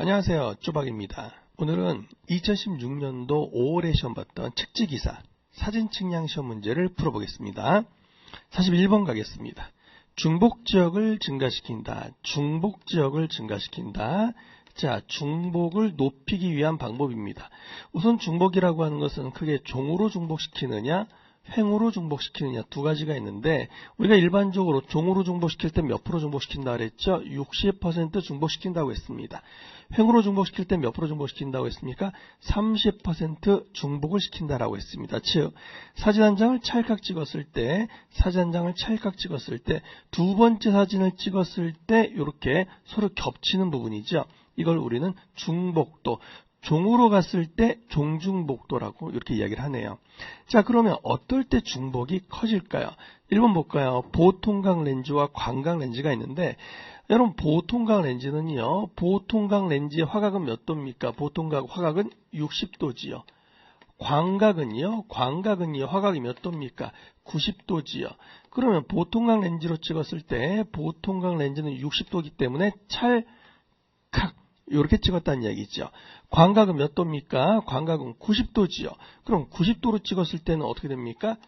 안녕하세요. 쪼박입니다. 오늘은 2016년도 5월에 시험 봤던 책지기사 사진 측량 시험 문제를 풀어보겠습니다. 41번 가겠습니다. 중복지역을 증가시킨다. 중복지역을 증가시킨다. 자, 중복을 높이기 위한 방법입니다. 우선 중복이라고 하는 것은 크게 종으로 중복시키느냐 횡으로 중복시키느냐 두 가지가 있는데, 우리가 일반적으로 종으로 중복시킬 때 몇 프로 중복시킨다 그랬죠? 60% 중복시킨다고 했습니다. 횡으로 중복시킬 때 몇 프로 중복시킨다고 했습니까? 30% 중복을 시킨다라고 했습니다. 즉, 사진 한 장을 찰칵 찍었을 때, 두 번째 사진을 찍었을 때 이렇게 서로 겹치는 부분이죠. 이걸 우리는 중복도, 종으로 갔을 때 종중복도라고 이렇게 이야기를 하네요. 자, 그러면 어떨 때 중복이 커질까요? 1번 볼까요? 보통각 렌즈와 광각 렌즈가 있는데, 여러분 보통각 렌즈는요, 보통각 렌즈의 화각은 몇 도입니까? 보통각 화각은 60도지요. 광각은요, 화각이 몇 도입니까? 90도지요. 그러면 보통각 렌즈로 찍었을 때 보통각 렌즈는 60도이기 때문에 찰칵 이렇게 찍었다는 이야기죠. 광각은 몇 도입니까? 광각은 90도지요. 그럼 90도로 찍었을 때는 어떻게 됩니까?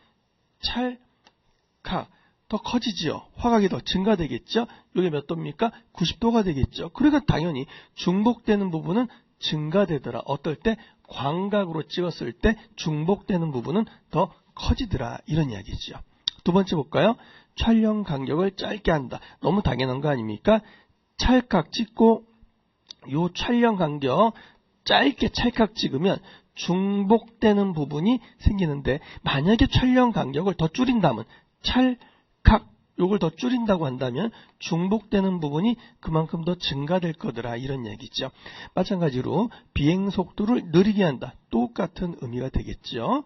찰칵 더 커지지요. 화각이 더 증가되겠죠. 이게 몇 도입니까? 90도가 되겠죠. 그러니까 당연히 중복되는 부분은 증가되더라. 어떨 때? 광각으로 찍었을 때 중복되는 부분은 더 커지더라. 이런 이야기죠. 두 번째 볼까요? 촬영 간격을 짧게 한다. 너무 당연한 거 아닙니까? 찰칵 찍고 요 촬영 간격 짧게 찰칵 찍으면 중복되는 부분이 생기는데, 만약에 촬영 간격을 더 줄인다면, 찰칵 요걸 더 줄인다고 한다면 중복되는 부분이 그만큼 더 증가될 거더라, 이런 얘기죠. 마찬가지로 비행 속도를 느리게 한다. 똑같은 의미가 되겠죠.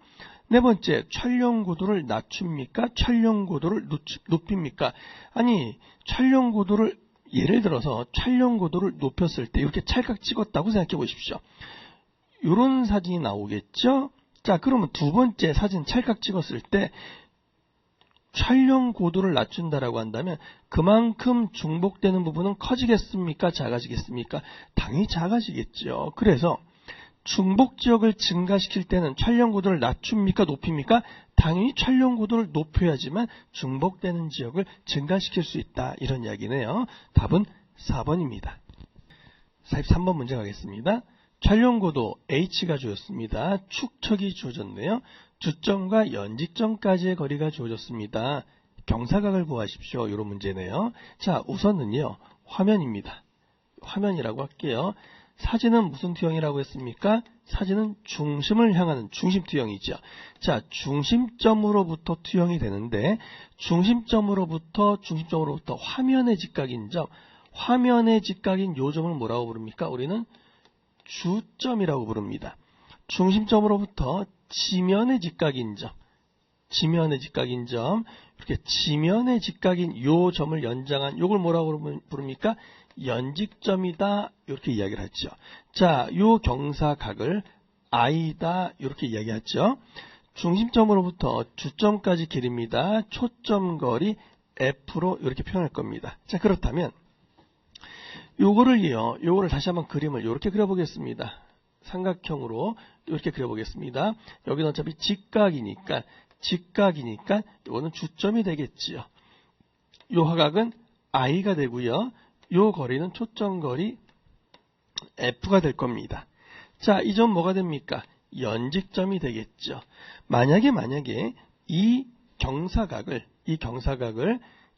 네 번째, 촬영 고도를 낮춥니까? 촬영 고도를 높입니까? 아니, 촬영 고도를 예를 들어서 촬영 고도를 높였을 때 이렇게 찰칵 찍었다고 생각해 보십시오. 이런 사진이 나오겠죠? 자, 그러면 두 번째 사진 찰칵 찍었을 때 촬영 고도를 낮춘다라고 한다면 그만큼 중복되는 부분은 커지겠습니까? 작아지겠습니까? 당연히 작아지겠죠. 그래서 중복 지역을 증가시킬 때는 촬영 고도를 낮춥니까? 높입니까? 당연히 촬영 고도를 높여야지만 중복되는 지역을 증가시킬 수 있다. 이런 이야기네요. 답은 4번입니다. 43번 문제 가겠습니다. 촬영 고도 H가 주어졌습니다. 축척이 주어졌네요. 주점과 연직점까지의 거리가 주어졌습니다. 경사각을 구하십시오. 이런 문제네요. 자, 우선은요, 화면입니다. 화면이라고 할게요. 사진은 무슨 T형이라고 했습니까? 사진은 중심을 향하는 중심 T형이죠. 자, 중심점으로부터 T형이 되는데, 중심점으로부터 화면의 직각인 점, 화면의 직각인 요 점을 뭐라고 부릅니까? 우리는 주점이라고 부릅니다. 중심점으로부터 지면의 직각인 점, 이렇게 지면의 직각인 요 점을 연장한 요걸 뭐라고 부릅니까? 연직점이다, 이렇게 이야기를 하죠. 자, 요 경사각을 I다, 이렇게 이야기하죠. 중심점으로부터 주점까지 길입니다. 초점거리 F로 이렇게 표현할 겁니다. 자, 그렇다면 요거를 다시 한번 그림을 이렇게 그려보겠습니다. 삼각형으로 이렇게 그려보겠습니다. 여기는 어차피 직각이니까 요거는 주점이 되겠지요. 요 화각은 I가 되고요. 요 거리는 초점거리 F가 될 겁니다. 자, 이 점 뭐가 됩니까? 연직점이 되겠죠. 만약에 이 경사각을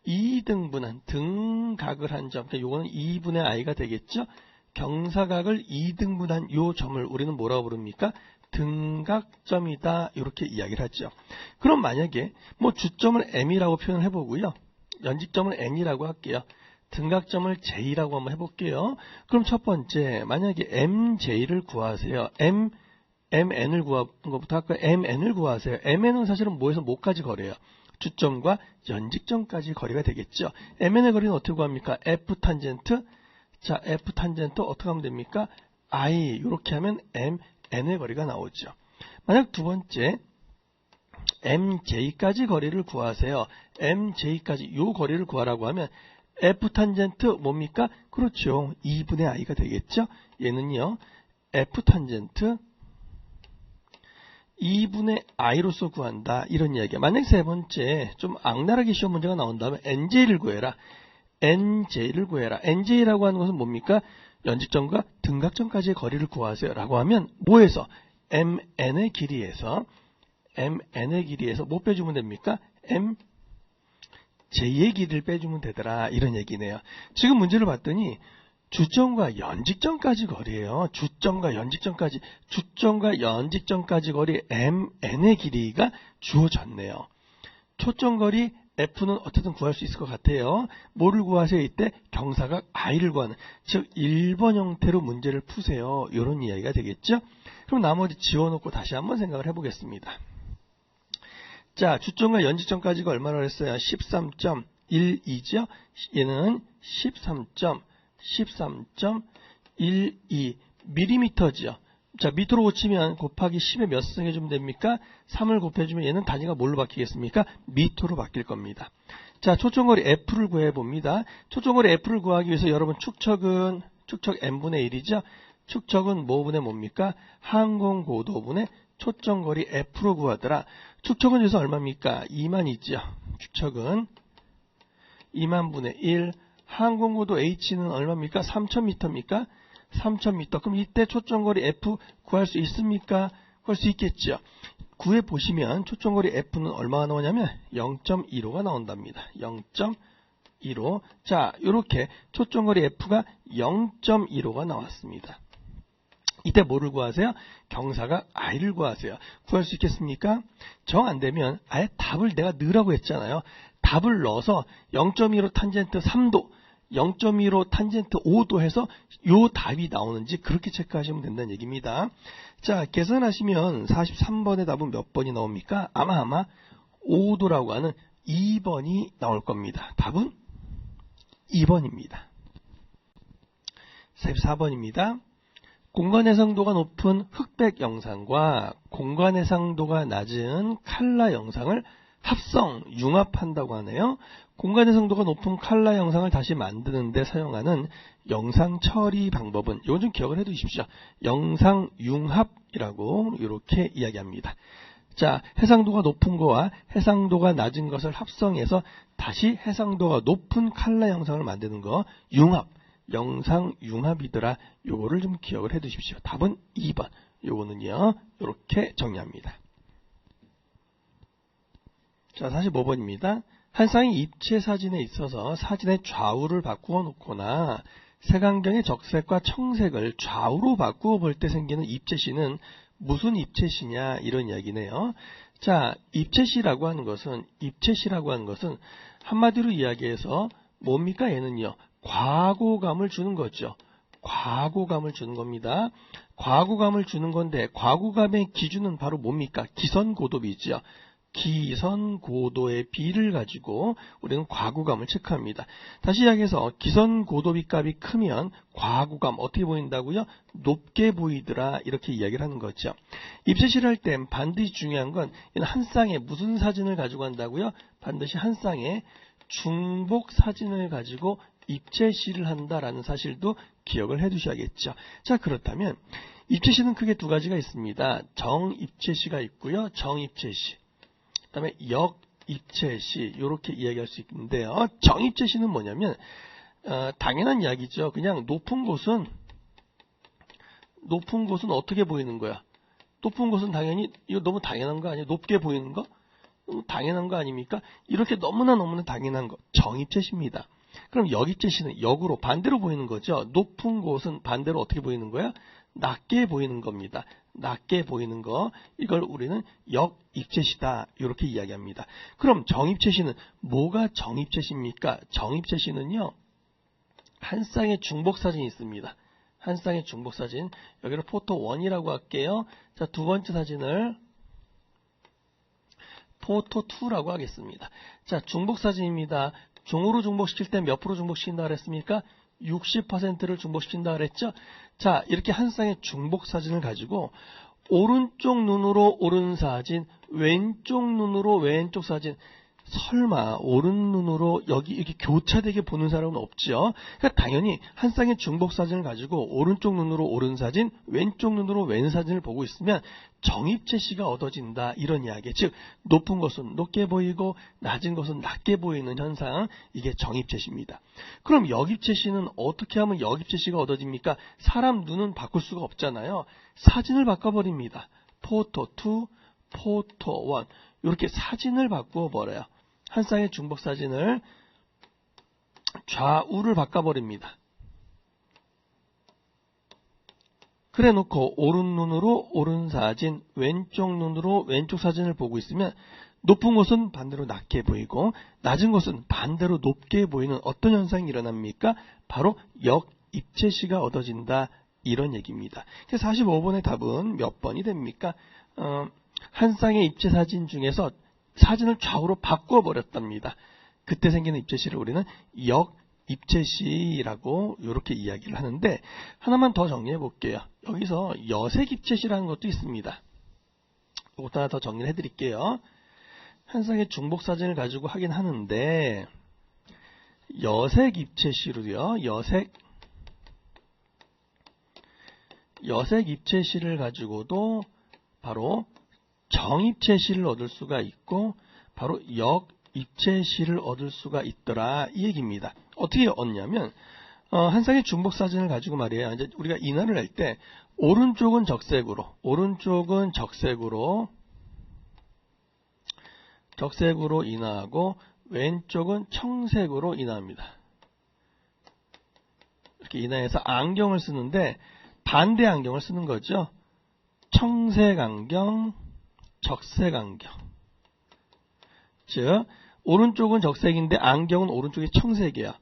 2등분한 등각을 한 점, 그러니까 요거는 2분의 I가 되겠죠. 경사각을 2등분한 요 점을 우리는 뭐라고 부릅니까? 등각점이다, 이렇게 이야기를 하죠. 그럼 만약에 주점을 M이라고 표현해 보고요. 연직점을 N이라고 할게요. 등각점을 J라고 한번 해볼게요. 그럼 첫 번째, 만약에 MJ를 구하세요. MN을 구하는 것부터 할까요? MN을 구하세요. MN은 사실은 뭐에서 뭐까지 거리예요? 주점과 연직점까지 거리가 되겠죠. MN의 거리는 어떻게 구합니까? F 탄젠트. 자, F 탄젠트 어떻게 하면 됩니까? I. 이렇게 하면 MN의 거리가 나오죠. 만약 두 번째, MJ까지 거리를 구하세요. MJ까지 요 거리를 구하라고 하면 F 탄젠트 뭡니까? 그렇죠. 2분의 i가 되겠죠? 얘는요. F 탄젠트 2분의 i로서 구한다. 이런 이야기야. 만약 세 번째 좀 악랄하게 시험 문제가 나온다면 NJ를 구해라. NJ를 구해라. NJ라고 하는 것은 뭡니까? 연직점과 등각점까지의 거리를 구하세요. 라고 하면 뭐에서? MN의 길이에서 뭐 빼주면 됩니까? MJ의 길이를 빼주면 되더라. 이런 얘기네요. 지금 문제를 봤더니 주점과 연직점까지 거리예요. 주점과 연직점까지 거리 MN의 길이가 주어졌네요. 초점거리 F는 어떻게든 구할 수 있을 것 같아요. 뭐를 구하세요? 이때 경사각 I를 구하는, 즉 1번 형태로 문제를 푸세요. 이런 이야기가 되겠죠? 그럼 나머지 지워놓고 다시 한번 생각을 해보겠습니다. 자, 주점과 연직점까지가 얼마나 했어요? 13.12죠? 얘는 13.12mm죠. 자, 미터로 고치면 곱하기 10에 몇 승해주면 됩니까? 3을 곱해주면 얘는 단위가 뭘로 바뀌겠습니까? 미터로 바뀔 겁니다. 자, 초점거리 F를 구해봅니다. 초점거리 F를 구하기 위해서 여러분 축척 n분의 1이죠? 축척은 뭐분의 뭡니까? 항공고도분의 초점거리 F로 구하더라. 축척은 여기서 얼마입니까? 2만 있죠. 축척은 2만분의 1. 항공고도 H는 얼마입니까? 3000m입니까? 3000m. 그럼 이때 초점거리 F 구할 수 있습니까? 구할 수 있겠죠. 구해보시면 초점거리 F는 얼마가 나오냐면 0.15가 나온답니다. 0.15. 자, 이렇게 초점거리 F가 0.15가 나왔습니다. 이때 뭐를 구하세요? 경사각 I를 구하세요. 구할 수 있겠습니까? 정 안되면 아예 답을 내가 넣으라고 했잖아요. 답을 넣어서 0.15 탄젠트 3도, 0.15 탄젠트 5도 해서 요 답이 나오는지 그렇게 체크하시면 된다는 얘기입니다. 자, 계산하시면 43번의 답은 몇 번이 나옵니까? 아마 5도라고 하는 2번이 나올 겁니다. 답은 2번입니다. 44번입니다. 공간 해상도가 높은 흑백 영상과 공간 해상도가 낮은 칼라 영상을 합성, 융합한다고 하네요. 공간 해상도가 높은 칼라 영상을 다시 만드는 데 사용하는 영상 처리 방법은, 이건 좀 기억을 해 두십시오. 영상 융합이라고 이렇게 이야기합니다. 자, 해상도가 높은 거와 해상도가 낮은 것을 합성해서 다시 해상도가 높은 칼라 영상을 만드는 거, 융합, 영상 융합이더라. 요거를 좀 기억을 해 두십시오. 답은 2번. 요거는요, 이렇게 정리합니다. 자, 45번입니다. 한 쌍의 입체 사진에 있어서 사진의 좌우를 바꾸어 놓거나 색안경의 적색과 청색을 좌우로 바꾸어 볼 때 생기는 입체시는 무슨 입체시냐, 이런 이야기네요. 자, 입체시라고 하는 것은 한마디로 이야기해서 뭡니까? 얘는요, 과거감을 주는 거죠. 과거감을 주는 겁니다. 과거감을 주는 건데, 과거감의 기준은 바로 뭡니까? 기선고도비죠. 기선고도의 비를 가지고 우리는 과거감을 체크합니다. 다시 이야기해서 기선고도비 값이 크면 과거감 어떻게 보인다고요? 높게 보이더라, 이렇게 이야기를 하는 거죠. 입체시를 할 땐 반드시 중요한 건 한 쌍의 무슨 사진을 가지고 한다고요? 반드시 한 쌍의 중복 사진을 가지고 입체시를 한다라는 사실도 기억을 해 두셔야겠죠. 자, 그렇다면 입체시는 크게 두 가지가 있습니다. 정입체시가 있고요, 정입체시. 그 다음에 역입체시, 이렇게 이야기할 수 있는데요. 정입체시는 뭐냐면 당연한 이야기죠. 그냥 높은 곳은 어떻게 보이는 거야? 높은 곳은 당연히, 이거 너무 당연한 거 아니에요? 높게 보이는 거? 당연한 거 아닙니까? 이렇게 너무나 당연한 거, 정입체시입니다. 그럼 역입체시는 역으로 반대로 보이는 거죠. 높은 곳은 반대로 어떻게 보이는 거야? 낮게 보이는 겁니다. 낮게 보이는 거, 이걸 우리는 역입체시다, 이렇게 이야기합니다. 그럼 정입체시는 뭐가 정입체시입니까? 정입체시는요, 한 쌍의 중복사진이 있습니다. 한 쌍의 중복사진, 여기를 포토 1이라고 할게요. 자, 두 번째 사진을 포토 2라고 하겠습니다. 자, 중복사진입니다. 중으로 중복시킬 때 몇 프로 중복시킨다 그랬습니까? 60%를 중복시킨다 그랬죠? 자, 이렇게 한 쌍의 중복 사진을 가지고 오른쪽 눈으로 오른 사진, 왼쪽 눈으로 왼쪽 사진, 설마 오른 눈으로 여기 이렇게 교차되게 보는 사람은 없죠. 그러니까 당연히 한 쌍의 중복 사진을 가지고 오른쪽 눈으로 오른 사진, 왼쪽 눈으로 왼 사진을 보고 있으면 정입제시가 얻어진다 이런 이야기. 즉 높은 것은 높게 보이고 낮은 것은 낮게 보이는 현상, 이게 정입제시입니다. 그럼 역입제시는 어떻게 하면 역입제시가 얻어집니까? 사람 눈은 바꿀 수가 없잖아요. 사진을 바꿔버립니다. 포토 2, 포토 1 이렇게 사진을 바꾸어 버려요. 한 쌍의 중복 사진을 좌우를 바꿔버립니다. 그래 놓고 오른 눈으로 오른 사진, 왼쪽 눈으로 왼쪽 사진을 보고 있으면 높은 곳은 반대로 낮게 보이고 낮은 곳은 반대로 높게 보이는 어떤 현상이 일어납니까? 바로 역입제시가 얻어진다 이런 얘기입니다. 45번의 답은 몇 번이 됩니까? 한 쌍의 입체 사진 중에서 사진을 좌우로 바꿔버렸답니다. 그때 생기는 입제시를 우리는 역입제시라고 이렇게 이야기를 하는데, 하나만 더 정리해 볼게요. 여기서 여색 입제시라는 것도 있습니다. 이것도 하나 더 정리를 해드릴게요. 한 쌍의 중복 사진을 가지고 하긴 하는데 여색 입제시로요. 여색 입제시를 가지고도 바로 정입제시를 얻을 수가 있고 바로 역입제시를 얻을 수가 있더라 이 얘기입니다. 어떻게 얻냐면 한 쌍의 중복 사진을 가지고 말이에요. 이제 우리가 인화를 할 때 오른쪽은 적색으로 인화하고 왼쪽은 청색으로 인화합니다. 이렇게 인화해서 안경을 쓰는데 반대 안경을 쓰는 거죠. 청색 안경, 적색 안경. 즉 오른쪽은 적색인데 안경은 오른쪽이 청색이에요.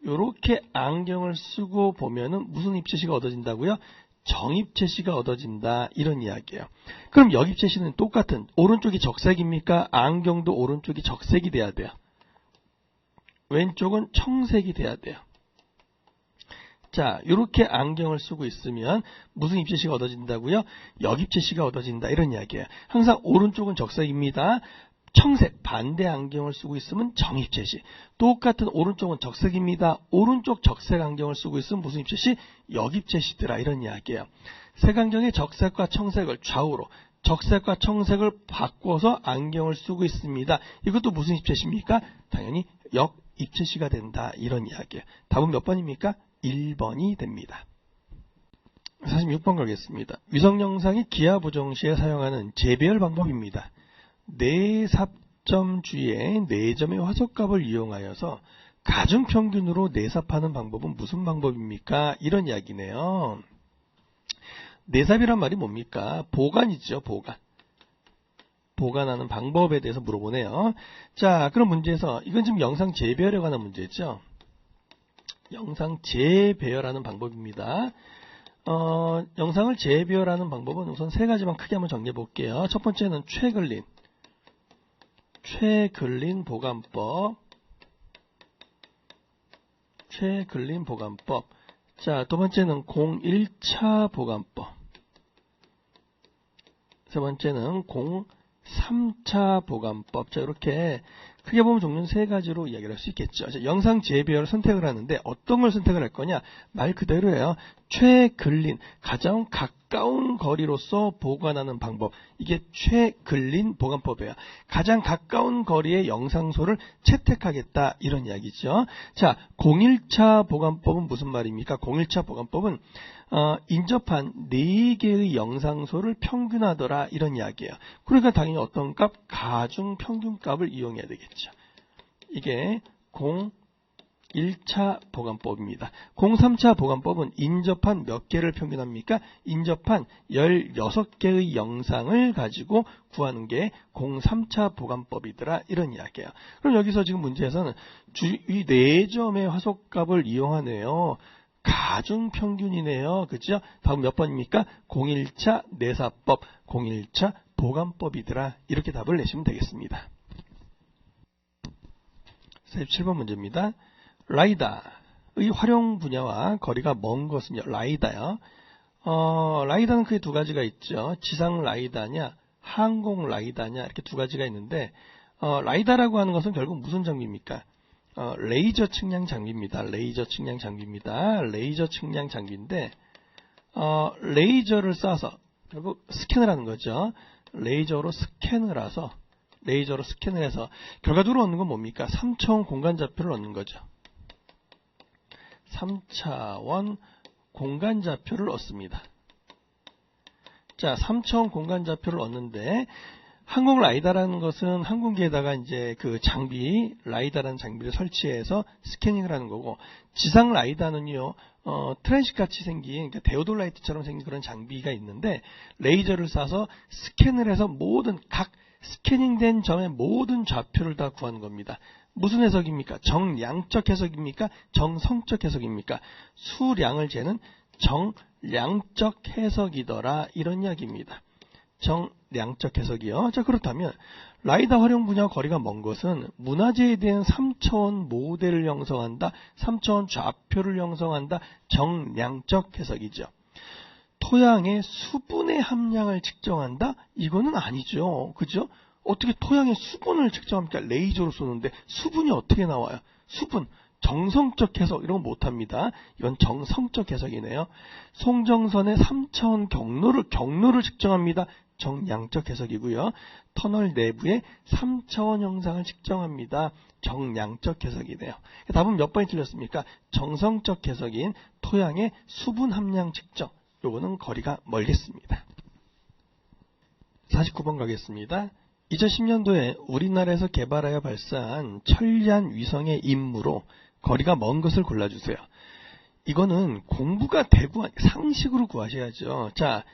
이렇게 안경을 쓰고 보면은 무슨 입제시가 얻어진다고요? 정입제시가 얻어진다 이런 이야기예요. 그럼 역입제시는 똑같은 오른쪽이 적색입니까? 안경도 오른쪽이 적색이 돼야 돼요. 왼쪽은 청색이 돼야 돼요. 자, 이렇게 안경을 쓰고 있으면 무슨 입제시가 얻어진다고요? 역입제시가 얻어진다 이런 이야기예요. 항상 오른쪽은 적색입니다. 청색, 반대 안경을 쓰고 있으면 정입제시. 똑같은 오른쪽은 적색입니다. 오른쪽 적색 안경을 쓰고 있으면 무슨 입제시? 역입제시더라 이런 이야기예요. 색안경의 적색과 청색을 좌우로 적색과 청색을 바꿔서 안경을 쓰고 있습니다. 이것도 무슨 입제시입니까? 당연히 역입제시가 된다 이런 이야기예요. 답은 몇 번입니까? 1번이 됩니다. 46번 걸겠습니다. 위성영상이 기하 보정 시에 사용하는 재배열 방법입니다. 내삽점 주위에 4점의 화소값을 이용하여서 가중평균으로 내삽하는 방법은 무슨 방법입니까? 이런 이야기네요. 내삽이란 말이 뭡니까? 보관이죠. 보관하는 방법에 대해서 물어보네요. 자, 그럼 문제에서 이건 지금 영상 재배열에 관한 문제죠. 영상 재배열하는 방법입니다. 영상을 재배열하는 방법은 우선 3가지만 크게 한번 정리해 볼게요. 첫 번째는 최근린 보관법. 자, 두 번째는 01차 보관법. 세 번째는 03차 보관법. 자, 이렇게 크게 보면 종류는 3가지로 이야기를 할 수 있겠죠. 자, 영상 재배열을 선택을 하는데 어떤 걸 선택을 할 거냐? 말 그대로예요. 최근린, 가장 가까운 거리로서 보관하는 방법. 이게 최근린 보관법이에요. 가장 가까운 거리의 영상소를 채택하겠다 이런 이야기죠. 자, 01차 보관법은 무슨 말입니까? 01차 보관법은 인접한 4개의 영상소를 평균하더라 이런 이야기예요. 그러니까 당연히 어떤 값? 가중 평균값을 이용해야 되겠죠. 이게 01차 보관법입니다. 03차 보관법은 인접한 몇 개를 평균합니까? 인접한 16개의 영상을 가지고 구하는 게 03차 보관법이더라 이런 이야기예요. 그럼 여기서 지금 문제에서는 이 4점의 화소값을 이용하네요. 가중평균이네요. 그죠? 답은 몇 번입니까? 01차 내사법, 01차 보관법이더라. 이렇게 답을 내시면 되겠습니다. 47번 문제입니다. 라이다의 활용 분야와 거리가 먼 것은요. 라이다요. 라이다는 크게 2가지가 있죠. 지상 라이다냐, 항공 라이다냐 이렇게 2가지가 있는데 라이다라고 하는 것은 결국 무슨 장비입니까? 레이저 측량 장비입니다. 레이저 측량 장비입니다. 레이저 측량 장비인데, 레이저를 쏴서 결국 스캔을 하는 거죠. 레이저로 스캔을 해서 결과적으로 얻는 건 뭡니까? 3차원 공간 좌표를 얻는 거죠. 3차원 공간 좌표를 얻습니다. 자, 3차원 공간 좌표를 얻는데, 항공 라이다라는 것은 항공기에다가 이제 그 장비, 라이다라는 장비를 설치해서 스캐닝을 하는 거고, 지상 라이다는요, 트랜식 같이 생긴, 그러니까 데오돌라이트처럼 생긴 그런 장비가 있는데, 레이저를 쏴서 스캔을 해서 각 스캐닝된 점의 모든 좌표를 다 구하는 겁니다. 무슨 해석입니까? 정량적 해석입니까? 정성적 해석입니까? 수량을 재는 정량적 해석이더라, 이런 이야기입니다. 정량적 해석이요. 자, 그렇다면 라이다 활용 분야 거리가 먼 것은 문화재에 대한 3차원 모델을 형성한다, 3차원 좌표를 형성한다, 정량적 해석이죠. 토양의 수분의 함량을 측정한다? 이거는 아니죠. 그죠? 어떻게 토양의 수분을 측정합니까? 레이저로 쏘는데 수분이 어떻게 나와요? 수분. 정성적 해석 이런 거 못합니다. 이건 정성적 해석이네요. 송정선의 3차원 경로를 측정합니다. 정량적 해석이고요. 터널 내부의 3차원 형상을 측정합니다. 정량적 해석이네요. 답은 몇 번이 틀렸습니까? 정성적 해석인 토양의 수분 함량 측정. 요거는 거리가 멀겠습니다. 49번 가겠습니다. 2010년도에 우리나라에서 개발하여 발사한 천리안 위성의 임무로 거리가 먼 것을 골라주세요. 이거는 공부가 되고 상식으로 구하셔야죠. 자,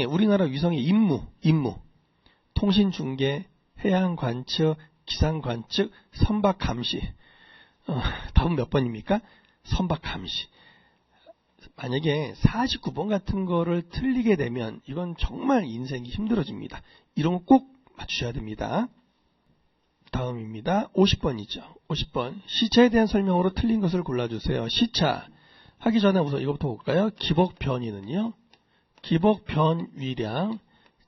우리나라 위성의 임무. 통신 중계, 해양 관측, 기상 관측, 선박 감시. 답은 몇 번입니까? 선박 감시. 만약에 49번 같은 거를 틀리게 되면 이건 정말 인생이 힘들어집니다. 이런 거 꼭 맞추셔야 됩니다. 다음입니다. 50번이죠. 50번. 시차에 대한 설명으로 틀린 것을 골라주세요. 시차. 하기 전에 우선 이거부터 볼까요? 기복 변위는요. 기복 변위량.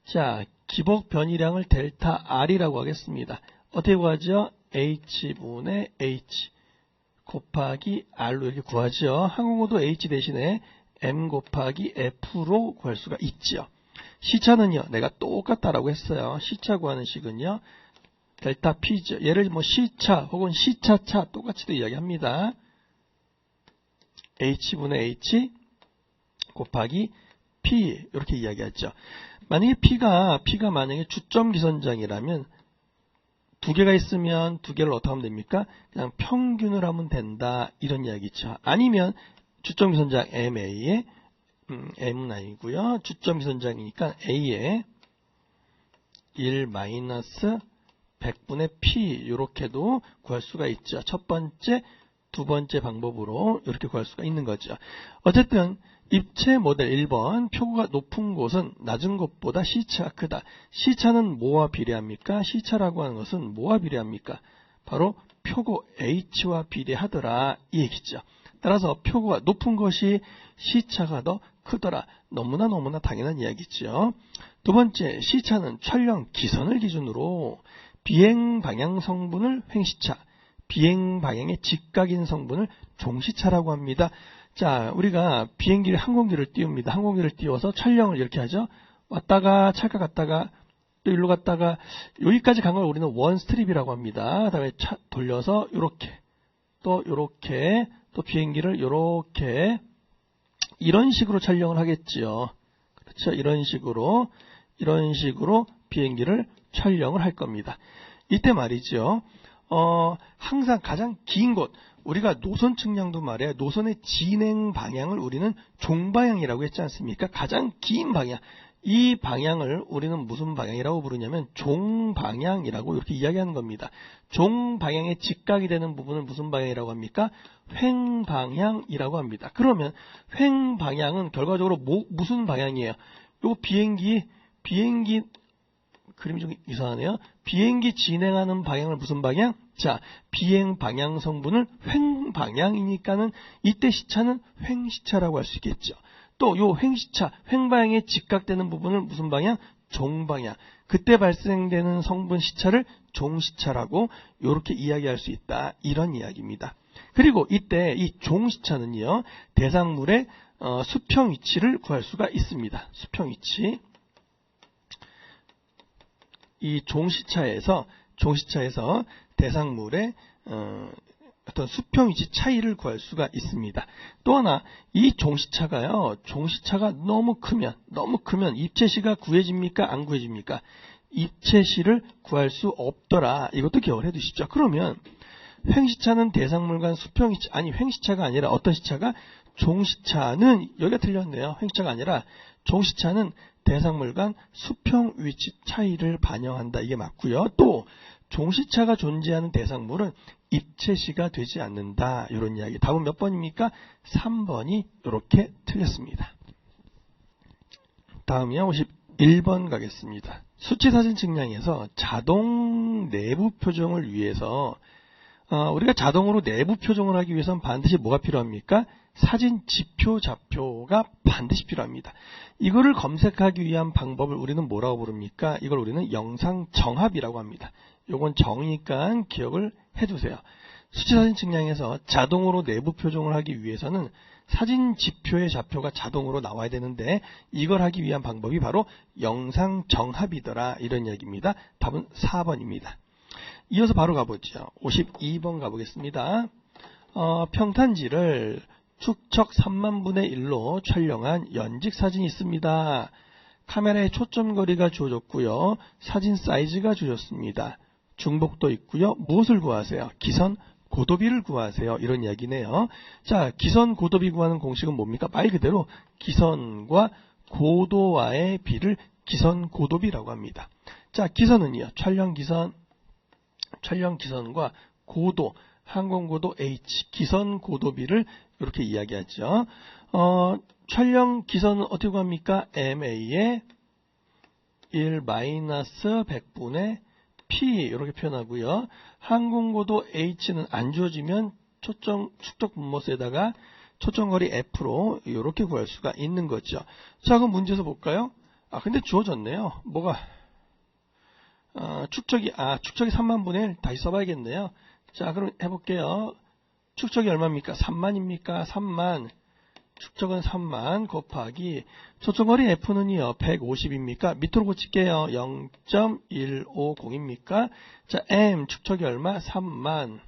자, 기복 변위량을 델타 R이라고 하겠습니다. 어떻게 구하죠? H분의 H 곱하기 R로 이렇게 구하죠. 항공호도 H 대신에 M 곱하기 F로 구할 수가 있죠. 시차는요, 내가 똑같다라고 했어요. 시차 구하는 식은요, 델타 P죠. 얘를 시차 혹은 시차차 똑같이도 이야기합니다. H분의 H 곱하기 P 이렇게 이야기하죠. 만약에 P가 만약에 주점 기선장이라면 두 개가 있으면 두 개를 어떻게 하면 됩니까? 그냥 평균을 하면 된다, 이런 이야기죠. 아니면 주점 기선장 MA에 M은 아니고요. 주점 기선장이니까 A에 1-100분의 P 이렇게도 구할 수가 있죠. 첫 번째, 두 번째 방법으로 이렇게 구할 수가 있는 거죠. 어쨌든 입체 모델 1번, 표고가 높은 곳은 낮은 곳보다 시차가 크다. 시차는 뭐와 비례합니까? 시차라고 하는 것은 뭐와 비례합니까? 바로 표고 H와 비례하더라, 이 얘기죠. 따라서 표고가 높은 것이 시차가 더 크더라. 너무나 당연한 이야기죠. 두 번째, 시차는 촬영 기선을 기준으로 비행 방향 성분을 횡시차, 비행 방향의 직각인 성분을 종시차라고 합니다. 자, 우리가 항공기를 띄웁니다. 항공기를 띄워서 촬영을 이렇게 하죠. 왔다가 찰까 갔다가 또 일로 갔다가 여기까지 간 걸 우리는 원 스트립이라고 합니다. 그 다음에 돌려서 요렇게 또 요렇게 또 비행기를 요렇게 이런 식으로 촬영을 하겠지요. 그렇죠? 이런 식으로 비행기를 촬영을 할 겁니다. 이때 말이죠. 항상 가장 긴 곳, 우리가 노선 측량도 말이에요. 노선의 진행 방향을 우리는 종방향이라고 했지 않습니까? 가장 긴 방향. 이 방향을 우리는 무슨 방향이라고 부르냐면 종방향이라고 이렇게 이야기하는 겁니다. 종방향의 직각이 되는 부분을 무슨 방향이라고 합니까? 횡방향이라고 합니다. 그러면 횡방향은 결과적으로 무슨 방향이에요? 요 비행기 그림이 좀 이상하네요. 비행기 진행하는 방향을 무슨 방향? 자, 비행 방향 성분을 횡방향이니까는 이때 시차는 횡시차라고 할 수 있겠죠. 또 요 횡시차, 횡방향에 직각되는 부분을 무슨 방향? 종방향. 그때 발생되는 성분 시차를 종시차라고 이렇게 이야기할 수 있다. 이런 이야기입니다. 그리고 이때 이 종시차는요. 대상물의 수평 위치를 구할 수가 있습니다. 수평 위치. 이 종시차에서 대상물의 어떤 수평 위치 차이를 구할 수가 있습니다. 또 하나 이 종시차가 너무 크면 입체시가 구해집니까? 안 구해집니까? 입체시를 구할 수 없더라. 이것도 기억을 해두시죠. 그러면 횡시차는 대상물 간 수평 위치, 아니 횡시차가 아니라 어떤 시차가? 종시차는, 여기가 틀렸네요. 횡시차가 아니라 종시차는 대상물 간 수평 위치 차이를 반영한다. 이게 맞고요. 또 종시차가 존재하는 대상물은 입체시가 되지 않는다. 이런 이야기. 답은 몇 번입니까? 3번이 이렇게 틀렸습니다. 다음이요. 51번 가겠습니다. 수치사진 측량에서 자동 내부 표정을 위해서 우리가 자동으로 내부 표정을 하기 위해서는 반드시 뭐가 필요합니까? 사진 지표 좌표가 반드시 필요합니다. 이거를 검색하기 위한 방법을 우리는 뭐라고 부릅니까? 이걸 우리는 영상 정합이라고 합니다. 요건 정의니까 기억을 해두세요. 수치사진 측량에서 자동으로 내부 표정을 하기 위해서는 사진 지표의 좌표가 자동으로 나와야 되는데 이걸 하기 위한 방법이 바로 영상 정합이더라. 이런 이야기입니다. 답은 4번입니다. 이어서 바로 가보죠. 52번 가보겠습니다. 평탄지를 축척 3만분의 1로 촬영한 연직 사진이 있습니다. 카메라의 초점거리가 주어졌고요. 사진 사이즈가 주어졌습니다. 중복도 있고요. 무엇을 구하세요? 기선 고도비를 구하세요. 이런 이야기네요. 자, 기선 고도비 구하는 공식은 뭡니까? 말 그대로 기선과 고도와의 비를 기선 고도비라고 합니다. 자, 기선은요. 촬영 기선과 고도, 항공고도 H, 기선 고도비를 이렇게 이야기하죠. 촬영 기선은 어떻게 구합니까? MA에 1-100분의 P 이렇게 표현하고요. 항공고도 H는 안 주어지면 축적 분모수에다가 초점거리 F로 이렇게 구할 수가 있는 거죠. 자, 그럼 문제에서 볼까요? 근데 주어졌네요. 뭐가? 축척이 3만분의 1 다시 써봐야겠네요. 자, 그럼 해볼게요. 축척이 얼마입니까? 3만입니까? 3만. 축척은 3만 곱하기 초점거리 F는요 150입니까? 밑으로 고칠게요. 0.150입니까? 자, M 축척이 얼마? 3만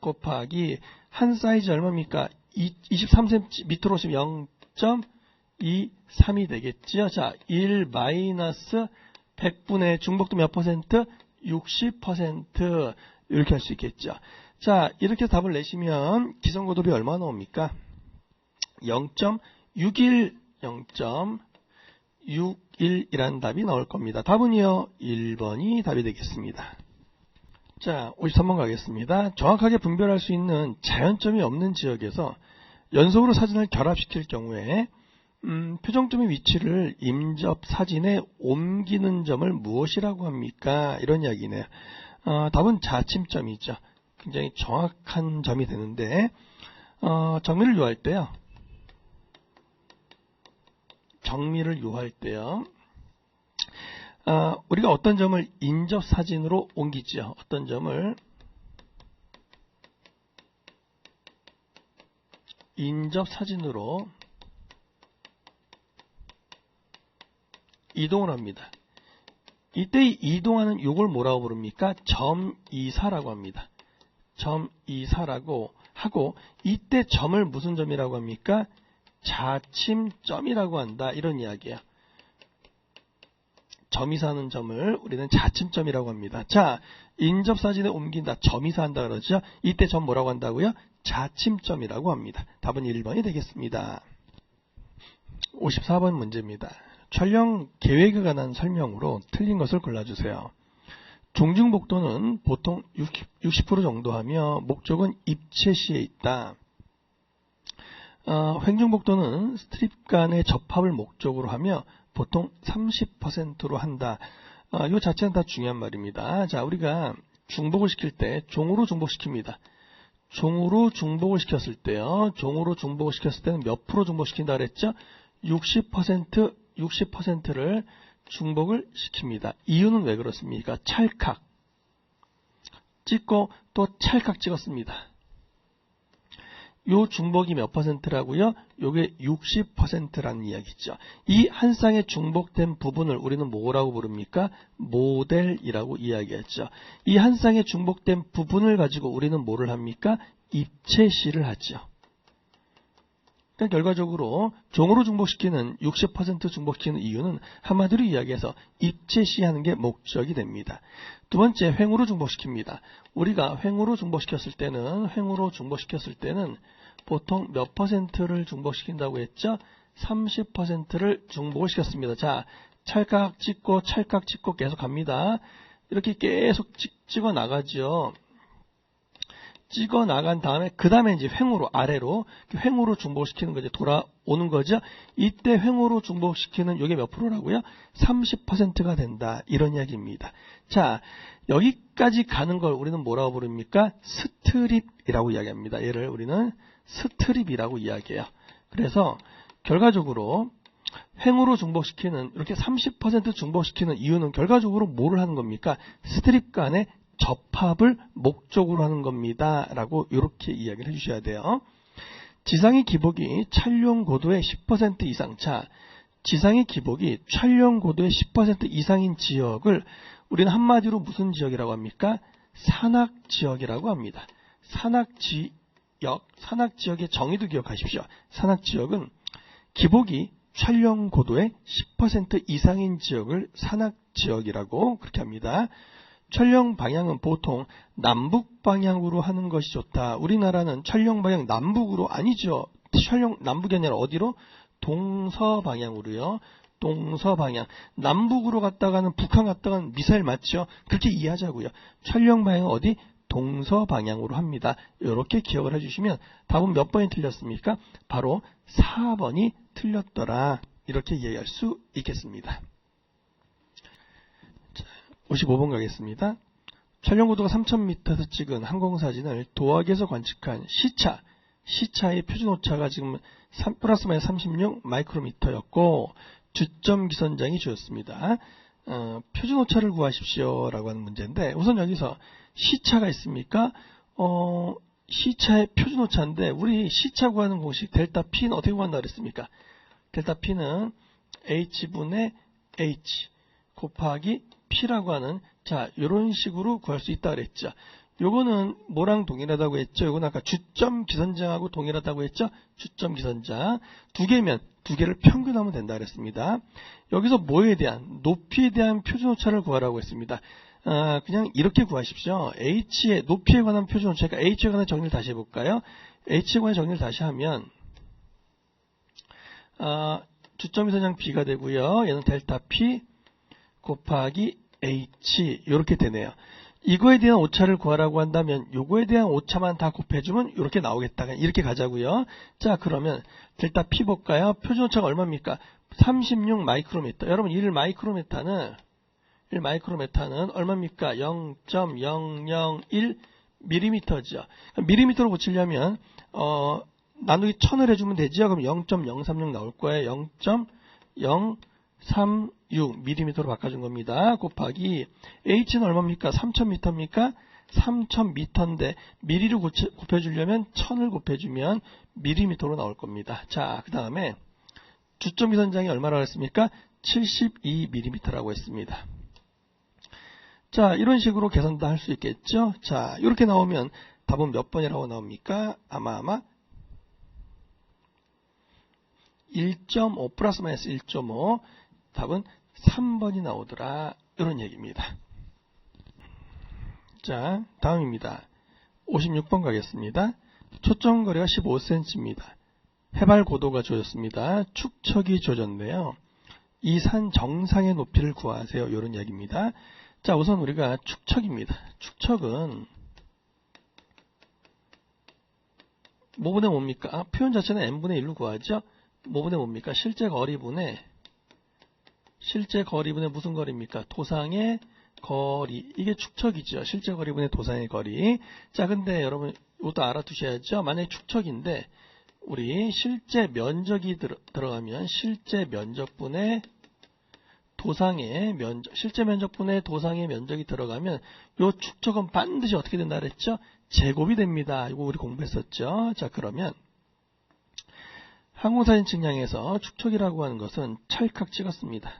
곱하기 한 사이즈 얼마입니까? 23cm 밑으로 오시면 0.23이 되겠죠. 자, 1-100분의 중복도 몇 퍼센트? 60% 이렇게 할 수 있겠죠. 자, 이렇게 답을 내시면 기선고도비 얼마 나옵니까? 0.61이라는 답이 나올 겁니다. 답은요 1번이 답이 되겠습니다. 자, 53번 가겠습니다. 정확하게 분별할 수 있는 자연점이 없는 지역에서 연속으로 사진을 결합시킬 경우에 표정점의 위치를 임접 사진에 옮기는 점을 무엇이라고 합니까? 이런 이야기네요. 답은 자침점이죠. 굉장히 정확한 점이 되는데 정밀을 요할 때요. 우리가 어떤 점을 인접 사진으로 옮기죠. 어떤 점을 인접 사진으로 이동을 합니다. 이때 이동하는 요걸 뭐라고 부릅니까? 점이사라고 합니다. 점이사라고 하고 이때 점을 무슨 점이라고 합니까? 자침점이라고 한다. 이런 이야기예요. 점이사하는 점을 우리는 자침점이라고 합니다. 자, 인접사진에 옮긴다. 점이사한다 그러죠. 이때 점 뭐라고 한다고요? 자침점이라고 합니다. 답은 1번이 되겠습니다. 54번 문제입니다. 촬영 계획에 관한 설명으로 틀린 것을 골라주세요. 중중복도는 보통 60% 정도 하며 목적은 입체시에 있다. 횡중복도는 스트립 간의 접합을 목적으로 하며 보통 30%로 한다. 이 자체는 다 중요한 말입니다. 자, 우리가 중복을 시킬 때 종으로 중복시킵니다. 종으로 중복을 시켰을 때요. 종으로 중복을 시켰을 때는 몇 프로 중복시킨다 그랬죠? 60%, 60%를 중복을 시킵니다. 이유는 왜 그렇습니까? 찰칵 찍고 또 찰칵 찍었습니다. 요 중복이 몇 퍼센트라고요? 요게 60%라는 이야기죠. 이 한 쌍의 중복된 부분을 우리는 뭐라고 부릅니까? 모델이라고 이야기했죠. 이 한 쌍의 중복된 부분을 가지고 우리는 뭐를 합니까? 입체시를 하죠. 그러니까 결과적으로 종으로 중복시키는 60% 중복시키는 이유는 한마디로 이야기해서 입체시하는 게 목적이 됩니다. 두 번째, 횡으로 중복시킵니다. 우리가 횡으로 중복시켰을 때는 보통 몇 퍼센트를 중복시킨다고 했죠? 30%를 중복을 시켰습니다. 자, 찰칵 찍고 찰칵 찍고 계속 갑니다. 이렇게 계속 찍어 나가죠. 찍어 나간 다음에 그 다음에 이제 횡으로 아래로 횡으로 중복시키는 거죠. 돌아오는 거죠. 이때 횡으로 중복시키는 이게 몇 프로라고요? 30%가 된다. 이런 이야기입니다. 자, 여기까지 가는 걸 우리는 뭐라고 부릅니까? 스트립이라고 이야기합니다. 얘를 우리는 스트립이라고 이야기해요. 그래서 결과적으로 횡으로 중복시키는 이렇게 30% 중복시키는 이유는 결과적으로 뭐를 하는 겁니까? 스트립 간의 접합을 목적으로 하는 겁니다. 라고 이렇게 이야기를 해주셔야 돼요. 지상의 기복이 촬영 고도의 10% 이상. 자, 지상의 기복이 촬영 고도의 10% 이상인 지역을 우리는 한마디로 무슨 지역이라고 합니까? 산악지역이라고 합니다. 산악지역의 정의도 기억하십시오. 산악지역은 기복이 촬영 고도의 10% 이상인 지역을 산악지역이라고 그렇게 합니다. 촬영 방향은 보통 남북 방향으로 하는 것이 좋다. 우리나라는 촬영 방향 남북으로 아니죠. 촬영 남북이 아니라 어디로? 동서 방향으로요. 동서 방향. 남북으로 갔다가는 북한 갔다가는 미사일 맞죠? 그렇게 이해하자고요. 촬영 방향은 어디? 동서 방향으로 합니다. 이렇게 기억을 해주시면 답은 몇 번이 틀렸습니까? 바로 4번이 틀렸더라. 이렇게 이해할 수 있겠습니다. 55번 가겠습니다. 촬영고도가 3000m에서 찍은 항공사진을 도하기에서 관측한 시차의 표준오차가 지금 플러스 마이너스 36 마이크로미터였고 주점 기선장이 주었습니다. 표준오차를 구하십시오 라고 하는 문제인데 우선 여기서 시차가 있습니까? 시차의 표준오차인데 우리 시차 구하는 공식 델타 P는 어떻게 구한다 그랬습니까? 델타 P는 H분의 H 곱하기 P라고 하는 이런 식으로 구할 수 있다 그랬죠. 요거는 뭐랑 동일하다고 했죠? 요건 아까 주점 기선장하고 동일하다고 했죠? 주점 기선장 두 개면 두 개를 평균하면 된다 그랬습니다. 여기서 뭐에 대한 높이에 대한 표준오차를 구하라고 했습니다. 그냥 이렇게 구하십시오. H의 높이에 관한 표준오차, 그러니까 H에 관한 정리를 다시 해볼까요? H에 관한 정리를 다시 하면 주점 기선장 B가 되고요. 얘는 델타 P 곱하기 H 이렇게 되네요. 이거에 대한 오차를 구하라고 한다면 요거에 대한 오차만 다 곱해주면 이렇게 나오겠다. 이렇게 가자고요. 자, 그러면 델타 P 볼까요? 표준오차가 얼마입니까? 36 마이크로미터. 여러분 1 마이크로미터는 얼마입니까? 0.001 밀리미터죠. 밀리미터로 고치려면 나누기 1000을 해주면 되죠. 그럼 0.036 나올 거예요. 0.036mm로 바꿔준 겁니다. 곱하기 H는 얼마입니까? 3000m입니까? 3000m인데 미리로 곱해주려면 1000을 곱해주면 밀리미터로 나올 겁니다. 자, 그 다음에 주점 기선장이 얼마라고 했습니까? 72mm라고 했습니다. 자, 이런 식으로 계산도 할 수 있겠죠. 자, 이렇게 나오면 답은 몇 번이라고 나옵니까? 아마 1.5 플러스 마이너스 1.5 답은 3번이 나오더라. 이런 얘기입니다. 자, 다음입니다. 56번 가겠습니다. 초점거리가 15cm입니다. 해발 고도가 주어졌습니다. 축척이 주어졌네요. 이 산 정상의 높이를 구하세요. 이런 이야기입니다. 자, 우선 우리가 축척입니다. 축척은 뭐분의 뭡니까? 표현 자체는 n분의 1로 구하죠. 뭐분의 뭡니까? 실제 거리분의 무슨 거리입니까? 도상의 거리. 이게 축척이죠. 실제 거리분의 도상의 거리. 자, 근데 여러분 이것도 알아두셔야죠. 만약에 축척인데 우리 실제 면적이 들어가면 실제 면적분의 도상의 면적, 실제 면적분의 도상의 면적이 들어가면 요 축척은 반드시 어떻게 된다 그랬죠? 제곱이 됩니다. 이거 우리 공부했었죠. 자, 그러면 항공사진 측량에서 축척이라고 하는 것은 찰칵 찍었습니다.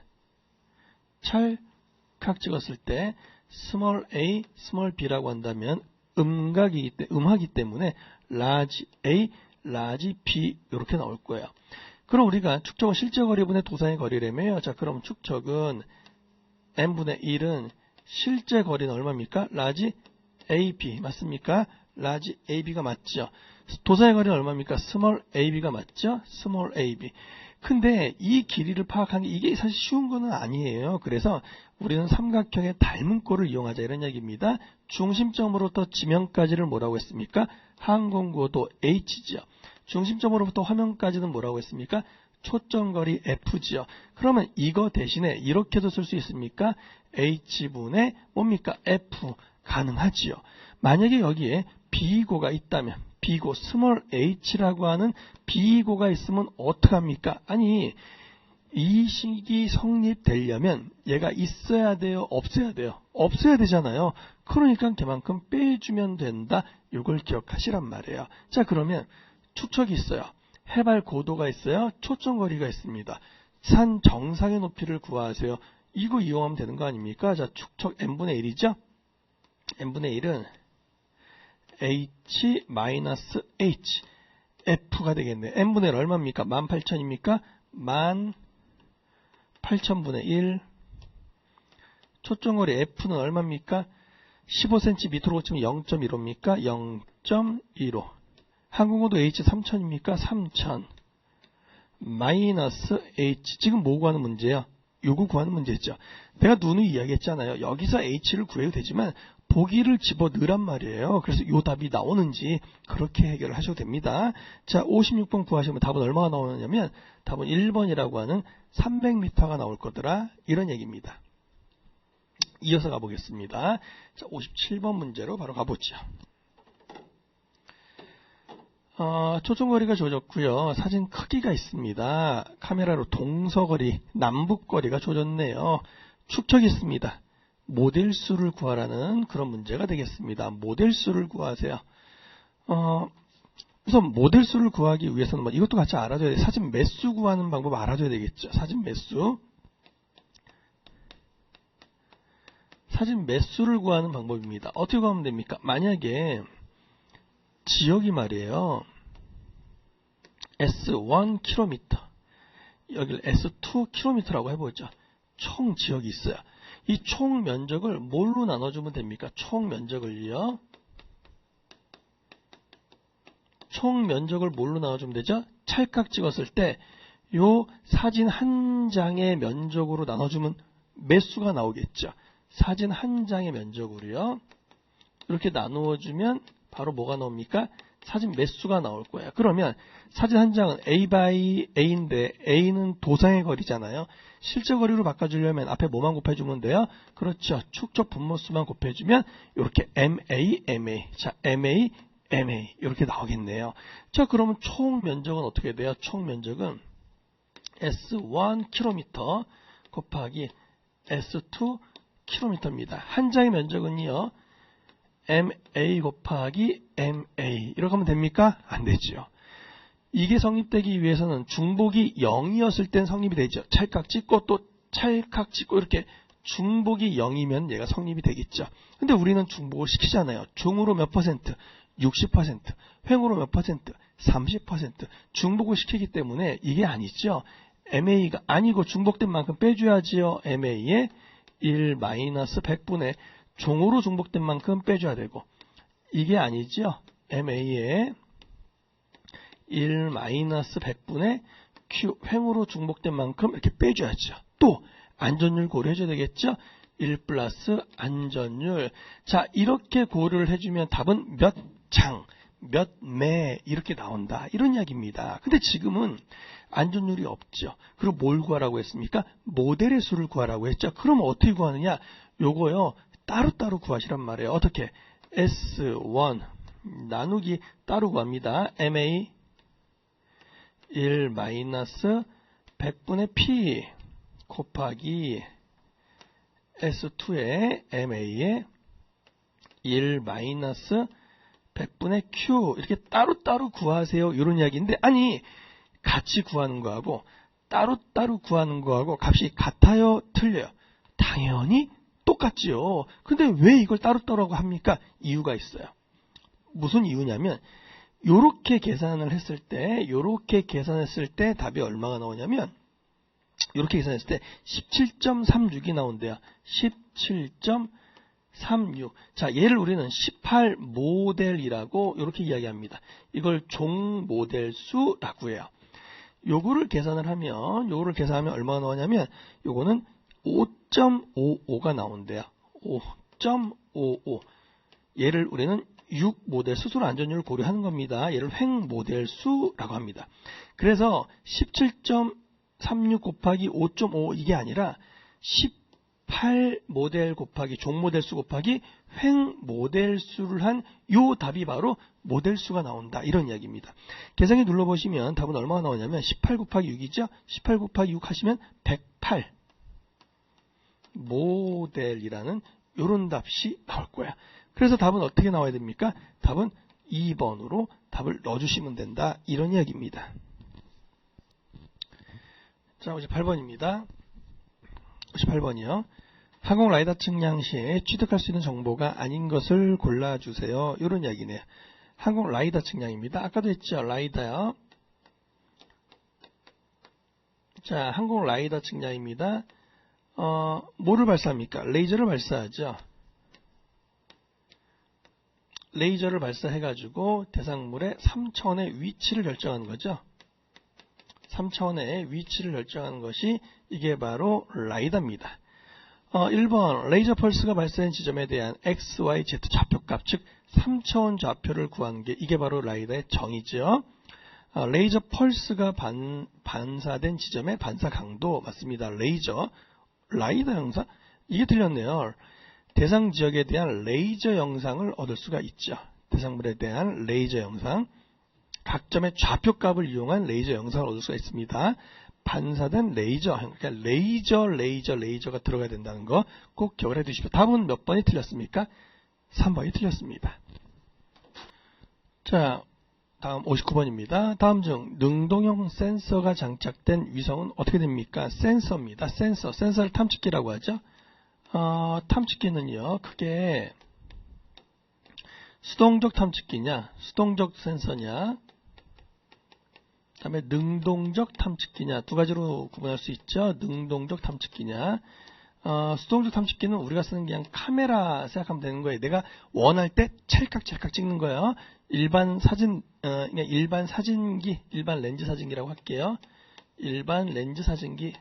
찰칵 찍었을 때 small a, small b라고 한다면 음하기 때문에 large a, large b 이렇게 나올 거예요. 그럼 우리가 축척은 실제 거리분의 도상의 거리라며요. 자, 그럼 축척은 n분의 1은 실제 거리는 얼마입니까? large ab 맞습니까? large ab가 맞죠. 도상의 거리는 얼마입니까? small ab가 맞죠? small ab. 근데 이 길이를 파악하는 게 이게 사실 쉬운 거는 아니에요. 그래서 우리는 삼각형의 닮은 꼴을 이용하자 이런 얘기입니다. 중심점으로부터 지면까지를 뭐라고 했습니까? 항공고도 h죠. 중심점으로부터 화면까지는 뭐라고 했습니까? 초점거리 f지요. 그러면 이거 대신에 이렇게도 쓸 수 있습니까? h분의 뭡니까? f 가능하지요. 만약에 여기에 비고가 있다면 비고 스몰 h라고 하는 비고가 있으면 어떡합니까? 아니 이 식이 성립되려면 얘가 있어야 돼요? 없어야 돼요? 없어야 되잖아요. 그러니까 그만큼 빼주면 된다. 이걸 기억하시란 말이에요. 자, 그러면 축척이 있어요. 해발 고도가 있어요. 초점거리가 있습니다. 산 정상의 높이를 구하세요. 이거 이용하면 되는 거 아닙니까? 자, 축척 n분의 1이죠? n분의 1은 h-h f가 되겠네요. n분의 1 얼마입니까? 18,000입니까? 18,000분의 1 초점거리 f는 얼마입니까? 15cm로 치면 0.15입니까? 0.15 항공고도 h 3000입니까? 3000 마이너스 h 지금 뭐 구하는 문제야? 요거 구하는 문제죠. 내가 누누이 이야기했잖아요. 여기서 h를 구해도 되지만 보기를 집어 넣으란 말이에요. 그래서 요 답이 나오는지 그렇게 해결을 하셔도 됩니다. 자, 56번 구하시면 답은 얼마가 나오느냐면 답은 1번이라고 하는 300m가 나올 거더라. 이런 얘기입니다. 이어서 가보겠습니다. 자, 57번 문제로 바로 가보죠. 초점거리가 조졌고요. 사진 크기가 있습니다. 카메라로 동서거리, 남북거리가 조졌네요. 축척이 있습니다. 모델수를 구하라는 그런 문제가 되겠습니다. 모델수를 구하세요. 우선 모델수를 구하기 위해서는 뭐 이것도 같이 알아둬야 돼요. 사진 매수 구하는 방법 알아둬야 되겠죠. 사진 매수. 사진 매수를 구하는 방법입니다. 어떻게 구하면 됩니까? 만약에 지역이 말이에요. S1km 여기를 S2km라고 해보죠. 총 지역이 있어요. 이 총 면적을 뭘로 나눠주면 됩니까? 총 면적을요. 총 면적을 뭘로 나눠주면 되죠? 찰칵 찍었을 때 요 사진 한 장의 면적으로 나눠주면 매수가 나오겠죠. 사진 한 장의 면적으로요. 이렇게 나누어주면 바로 뭐가 나옵니까? 사진 매수가 나올 거예요. 그러면 사진 한 장은 A by A인데 A는 도상의 거리잖아요. 실제 거리로 바꿔주려면 앞에 뭐만 곱해주면 돼요? 그렇죠. 축적 분모수만 곱해주면 이렇게 MA, MA. 자, MA, MA 이렇게 나오겠네요. 자, 그러면 총 면적은 어떻게 돼요? 총 면적은 S1km 곱하기 S2km입니다. 한 장의 면적은요. MA 곱하기 MA 이렇게 하면 됩니까? 안 되죠. 이게 성립되기 위해서는 중복이 0이었을 땐 성립이 되죠. 찰칵 찍고 또 찰칵 찍고 이렇게 중복이 0이면 얘가 성립이 되겠죠. 근데 우리는 중복을 시키잖아요. 중으로 몇 퍼센트? 60%, 횡으로 몇 퍼센트? 30%. 중복을 시키기 때문에 이게 아니죠. MA가 아니고 중복된 만큼 빼줘야지요. MA에 1-100분의 종으로 중복된 만큼 빼줘야 되고 이게 아니죠. MA에 1-100분의 Q 횡으로 중복된 만큼 이렇게 빼줘야죠. 또 안전율 고려해줘야 되겠죠. 1 플러스 안전율. 자, 이렇게 고려를 해주면 답은 몇 장, 몇 매 이렇게 나온다. 이런 이야기입니다. 근데 지금은 안전율이 없죠. 그리고 뭘 구하라고 했습니까? 모델의 수를 구하라고 했죠. 그럼 어떻게 구하느냐? 요거요. 따로따로 구하시란 말이에요. 어떻게? S1 나누기 따로 구합니다. MA 1 마이너스 100분의 P 곱하기 S2의 MA에 1 마이너스 100분의 Q 이렇게 따로따로 구하세요. 이런 이야기인데 아니 같이 구하는 거하고 따로따로 구하는 거하고 값이 같아요? 틀려요? 당연히 똑같지요. 근데 왜 이걸 따로따로 합니까? 이유가 있어요. 무슨 이유냐면 요렇게 계산을 했을 때 답이 얼마가 나오냐면 요렇게 계산했을 때 17.36이 나온대요. 17.36. 자, 얘를 우리는 18 모델이라고 이렇게 이야기합니다. 이걸 종 모델 수라고 해요. 요거를 계산을 하면 얼마가 나오냐면 요거는 5.55가 나온대요. 5.55. 얘를 우리는 6 모델 수술 안전율을 고려하는 겁니다. 얘를 횡 모델 수라고 합니다. 그래서 17.36 곱하기 5.5 이게 아니라 18 모델 곱하기 종 모델 수 곱하기 횡 모델 수를 한 요 답이 바로 모델 수가 나온다. 이런 이야기입니다. 계산기 눌러보시면 답은 얼마가 나오냐면 18 곱하기 6이죠. 18 곱하기 6 하시면 108 모델이라는 요런 답이 나올 거야. 그래서 답은 어떻게 나와야 됩니까? 답은 2번으로 답을 넣어주시면 된다. 이런 이야기입니다. 자, 58번입니다. 58번이요. 항공 라이더 측량 시에 취득할 수 있는 정보가 아닌 것을 골라주세요. 이런 이야기네요. 항공 라이더 측량입니다. 아까도 했죠. 라이더요. 자, 항공 라이더 측량입니다. 뭐를 발사합니까? 레이저를 발사하죠. 레이저를 발사해가지고 대상물의 3차원의 위치를 결정하는 거죠. 3차원의 위치를 결정하는 것이 이게 바로 라이더입니다. 1번 레이저 펄스가 발사된 지점에 대한 X, Y, Z 좌표값 즉 3차원 좌표를 구하는 게 이게 바로 라이더의 정의죠. 레이저 펄스가 반사된 지점의 반사 강도 맞습니다. 레이저 라이더 영상 이게 틀렸네요. 대상 지역에 대한 레이저 영상을 얻을 수가 있죠. 대상물에 대한 레이저 영상 각 점의 좌표값을 이용한 레이저 영상을 얻을 수가 있습니다. 반사된 레이저, 그러니까 레이저가 들어가야 된다는 거 꼭 기억을 해 두십시오. 답은 몇 번이 틀렸습니까? 3번이 틀렸습니다. 자, 다음 59번입니다. 다음 중 능동형 센서가 장착된 위성은 어떻게 됩니까? 센서입니다. 센서를 탐지기라고 하죠. 탐지기는요, 크게 수동적 탐지기냐, 수동적 센서냐, 그 다음에 능동적 탐지기냐 두 가지로 구분할 수 있죠. 능동적 탐지기냐 수동적 탐지기는 우리가 쓰는 그냥 카메라 생각하면 되는 거예요. 내가 원할 때 찰칵찰칵 찍는 거예요. 일반 사진기, 일반 렌즈 사진기라고 할게요. 일반 렌즈 사진기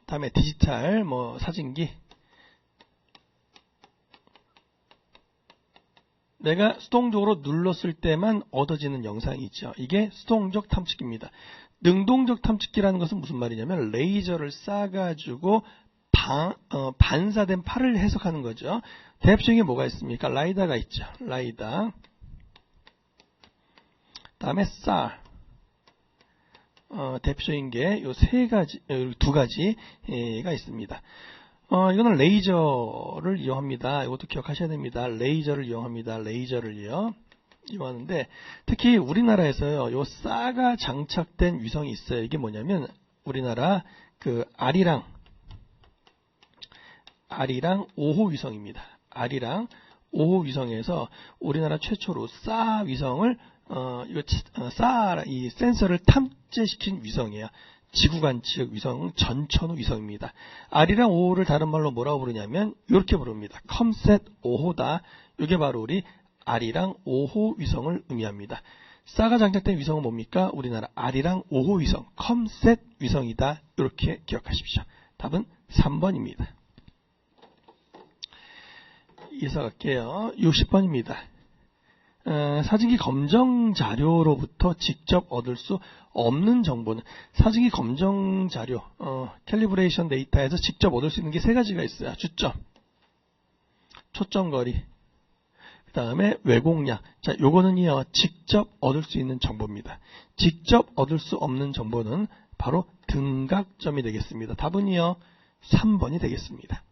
다음에 디지털 사진기 내가 수동적으로 눌렀을 때만 얻어지는 영상이 있죠. 이게 수동적 탐지기입니다. 능동적 탐지기라는 것은 무슨 말이냐면 레이저를 쏴가지고 반사된 팔을 해석하는 거죠. 대표적인 게 뭐가 있습니까? 라이다가 있죠. 라이다. 다음에 SAR. 대표적인 게 요 두 가지가 있습니다. 이거는 레이저를 이용합니다. 이것도 기억하셔야 됩니다. 레이저를 이용합니다. 레이저를요. 이용하는데 특히 우리나라에서요. 요 SAR가 장착된 위성이 있어요. 이게 뭐냐면 우리나라 그 아리랑 5호 위성입니다. 아리랑 5호 위성에서 우리나라 최초로 SAR 위성을 이 센서를 탐지시킨 위성이에요. 지구관측 위성 전천후 위성입니다. 아리랑 5호를 다른 말로 뭐라고 부르냐면 이렇게 부릅니다. 컴셋 5호다. 이게 바로 우리 아리랑 5호 위성을 의미합니다. SAR가 장착된 위성은 뭡니까? 우리나라 아리랑 5호 위성 컴셋 위성이다. 이렇게 기억하십시오. 답은 3번입니다. 이어서 갈게요. 60번입니다. 사진기 검정 자료로부터 직접 얻을 수 없는 정보는 사진기 검정 자료, 캘리브레이션 데이터에서 직접 얻을 수 있는 게 세 가지가 있어요. 주점, 초점거리, 그 다음에 왜곡량. 자, 요거는요, 직접 얻을 수 있는 정보입니다. 직접 얻을 수 없는 정보는 바로 등각점이 되겠습니다. 답은요, 3번이 되겠습니다.